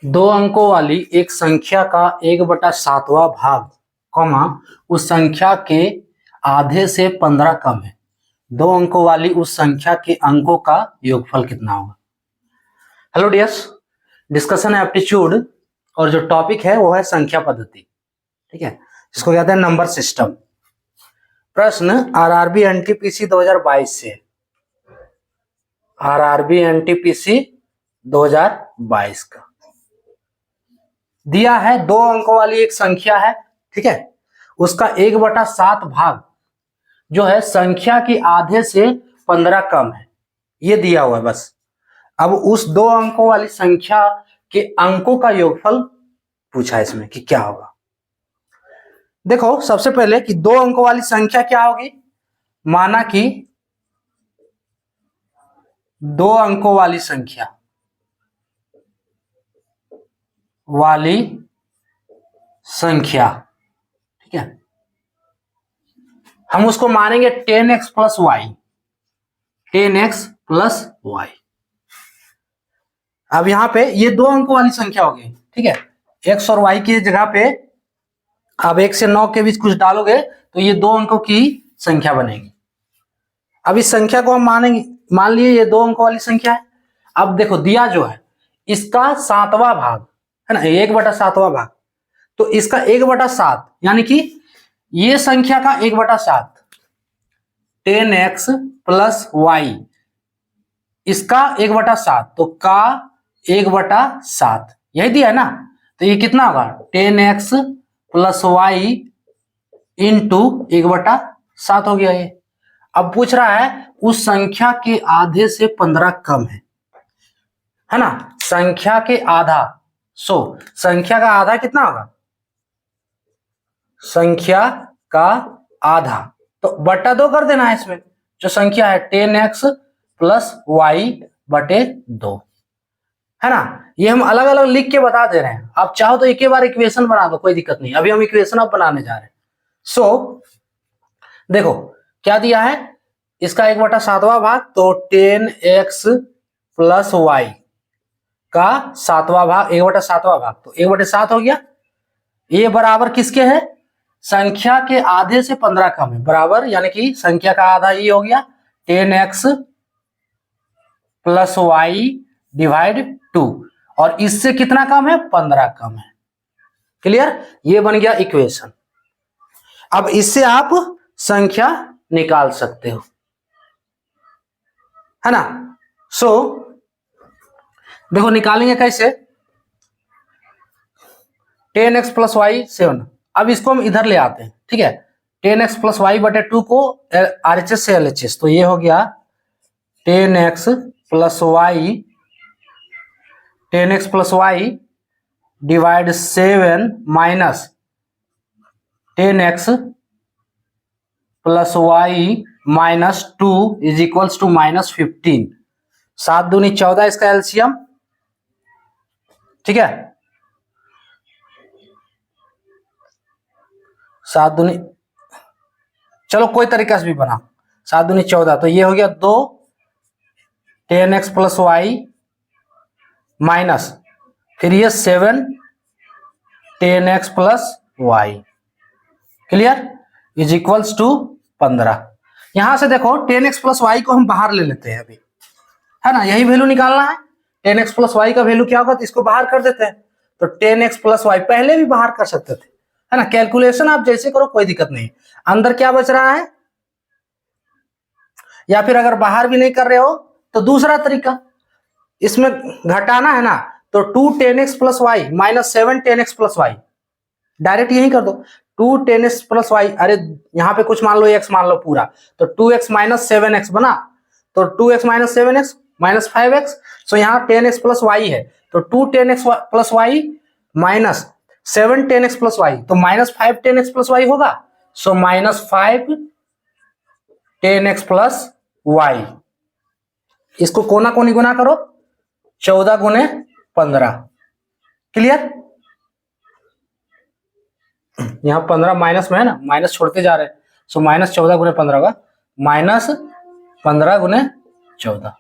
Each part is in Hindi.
दो अंकों वाली एक संख्या का 1/7वां भाग, कॉमा, उस संख्या के आधे से 15 कम है। दो अंकों वाली उस संख्या के अंकों का योगफल कितना होगा? हेलो डियर्स, डिस्कशन है एप्टीट्यूड और जो टॉपिक है वो है संख्या पद्धति। ठीक है, इसको कहते हैं नंबर सिस्टम। प्रश्न आरआरबी एनटीपीसी 2022 से, आरआरबी एनटीपीसी 2022 का दिया है। दो अंकों वाली एक संख्या है, ठीक है, उसका 1/7 भाग जो है संख्या की आधे से 15 कम है, ये दिया हुआ है बस। अब उस दो अंकों वाली संख्या के अंकों का योगफल पूछा है इसमें कि क्या होगा। देखो सबसे पहले कि दो अंकों वाली संख्या क्या होगी। माना कि दो अंकों वाली संख्या ठीक है, हम उसको मानेंगे 10x plus Y, 10x plus Y. अब यहां पे ये दो अंकों वाली संख्या होगी, ठीक है, x और y की जगह पे अब 1 से 9 के बीच कुछ डालोगे तो ये दो अंकों की संख्या बनेगी। अब इस संख्या को हम मानेंगे, मान लिए ये दो अंकों वाली संख्या है। अब देखो दिया जो है इसका 7वां भाग है ना, 1/7वां भाग, तो इसका 1/7 यानी कि ये संख्या का 1/7, 10x प्लस वाई, इसका 1/7, तो का 1/7 यही दिया है ना, तो ये कितना होगा 10x प्लस वाई इंटू 1/7 हो गया ये। अब पूछ रहा है उस संख्या के आधे से 15 कम है ना, संख्या के आधा। संख्या का आधा कितना होगा, संख्या का आधा तो बटा 2 कर देना है इसमें। जो संख्या है 10x प्लस वाई बटे 2 है ना। ये हम अलग अलग लिख के बता दे रहे हैं, आप चाहो तो एक ही बार इक्वेशन बना दो, कोई दिक्कत नहीं। अभी हम इक्वेशन अब बनाने जा रहे हैं। देखो क्या दिया है, इसका 1/7वां भाग, तो 10x प्लस वाई का 7वां भाग, 1/7वां भाग, तो 1/7 हो गया। ये बराबर किसके है, संख्या के आधे से 15 कम है, बराबर यानी कि संख्या का आधा ये हो गया 10x प्लस वाई डिवाइड 2, और इससे कितना कम है, 15 कम है। क्लियर, ये बन गया इक्वेशन। अब इससे आप संख्या निकाल सकते हो, है ना। देखो निकालेंगे कैसे, 10x प्लस वाई 7। अब इसको हम इधर ले आते हैं, ठीक है, 10x प्लस वाई बटे 2 को RHS से LHS, तो ये हो गया 10x plus y divide 7 minus 10x plus y minus 2 is equals to minus 15। 7 दूनी 14 इसका एलसीएम, ठीक है, 7 दूनी, चलो कोई तरीका से भी बना, 7 दूनी 14, तो ये हो गया 2 10x प्लस वाई माइनस फिर ये 7 10x plus y, clear, is equals to 15। यहां से देखो 10x प्लस वाई को हम बाहर ले लेते हैं अभी, है ना, यही वैल्यू निकालना है। 10x प्लस वाई का वैल्यू क्या होगा, तो इसको बाहर कर देते हैं, तो 10x प्लस वाई पहले भी बाहर कर सकते थे, है ना, कैलकुलेशन आप जैसे करो कोई दिक्कत नहीं। अंदर क्या बच रहा है, या फिर अगर बाहर भी नहीं कर रहे हो तो दूसरा तरीका, इसमें घटाना है ना, तो 2 10x plus y minus 7 10x plus y, direct यही कर दो, 2 10x प्लस वाई, अरे यहां पे कुछ मान लो x मान लो पूरा, तो 2x माइनस 7x बना, तो 2x minus 7x minus 5x, सो यहाँ 10x प्लस वाई है, तो 2 10x plus y minus 7 10x plus y, तो माइनस 5 10x प्लस वाई होगा, so minus 5 10x plus Y. इसको कोना कोनी गुना करो, 14 गुने 15, क्लियर। यहां 15 माइनस में है ना, माइनस छोड़ते जा रहे हैं, सो माइनस 14 गुने 15 होगा, माइनस 15 गुने 14,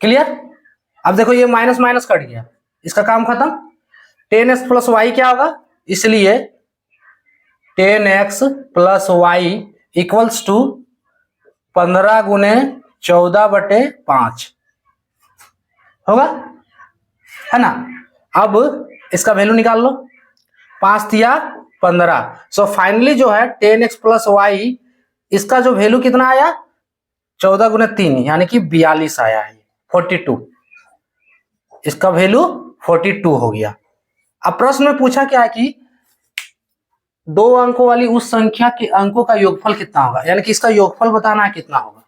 क्लियर। अब देखो ये माइनस माइनस कट गया, इसका काम खत्म। 10x प्लस वाई क्या होगा, इसलिए 10x plus y equals to 15 गुने 14/5 होगा, है ना। अब इसका वैल्यू निकाल लो, 5 या 15। सो फाइनली जो है 10x प्लस वाई, इसका जो वैल्यू कितना आया, 14 गुने 3 यानी कि 42 आया है, 42। इसका वैल्यू 42 हो गया। अब प्रश्न में पूछा क्या है कि 2 अंकों वाली उस संख्या के अंकों का योगफल कितना होगा, यानी कि इसका योगफल बताना है कितना होगा।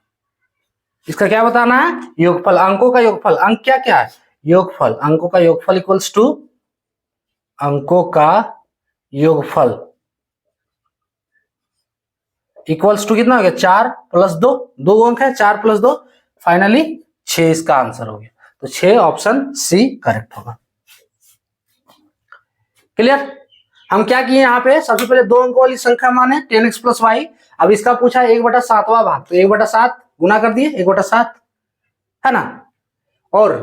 इसका क्या बताना है, योगफल, अंकों का योगफल। अंक क्या क्या है, योगफल। अंकों का योगफल इक्वल्स टू, अंकों का योगफल इक्वल्स टू कितना हो गया, 4 प्लस 2, 2 अंक है, 4 प्लस 2, फाइनली 6 इसका आंसर हो गया। तो 6 ऑप्शन सी करेक्ट होगा। क्लियर। हम क्या किए यहाँ पे, सबसे पहले 2 अंकों वाली संख्या माने 10x प्लस वाई। अब इसका पूछा 1/7वां भाग, तो 1/7 गुना कर दिए, 1/7, है ना। और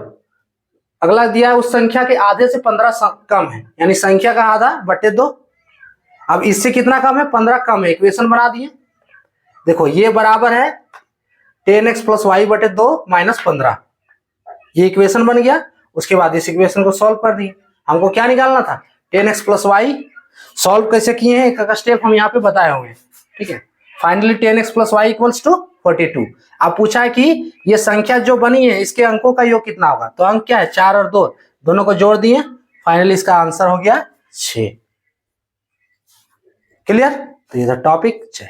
अगला दिया है उस संख्या के आधे से 15 कम है, यानी संख्या का आधा बटे 2। अब इससे कितना कम है, 15 कम है, इक्वेशन बना दिए। देखो ये बराबर है 10x प्लस वाई बटे 2 माइनस 15, ये इक्वेशन बन गया। उसके बाद इस इक्वेशन को सॉल्व कर दिए। हमको क्या निकालना था, 10x प्लस वाई। सॉल्व कैसे किए हैं, एक स्टेप हम यहाँ पे बताए होंगे, ठीक है। Finally 10x plus y equals to 42। अब पूछा है कि ये संख्या जो बनी है इसके अंकों का योग कितना होगा, तो अंक क्या है, 4 और 2 दोनों को जोड़ दिए, फाइनली इसका आंसर हो गया 6। क्लियर। तो ये था टॉपिक। जय।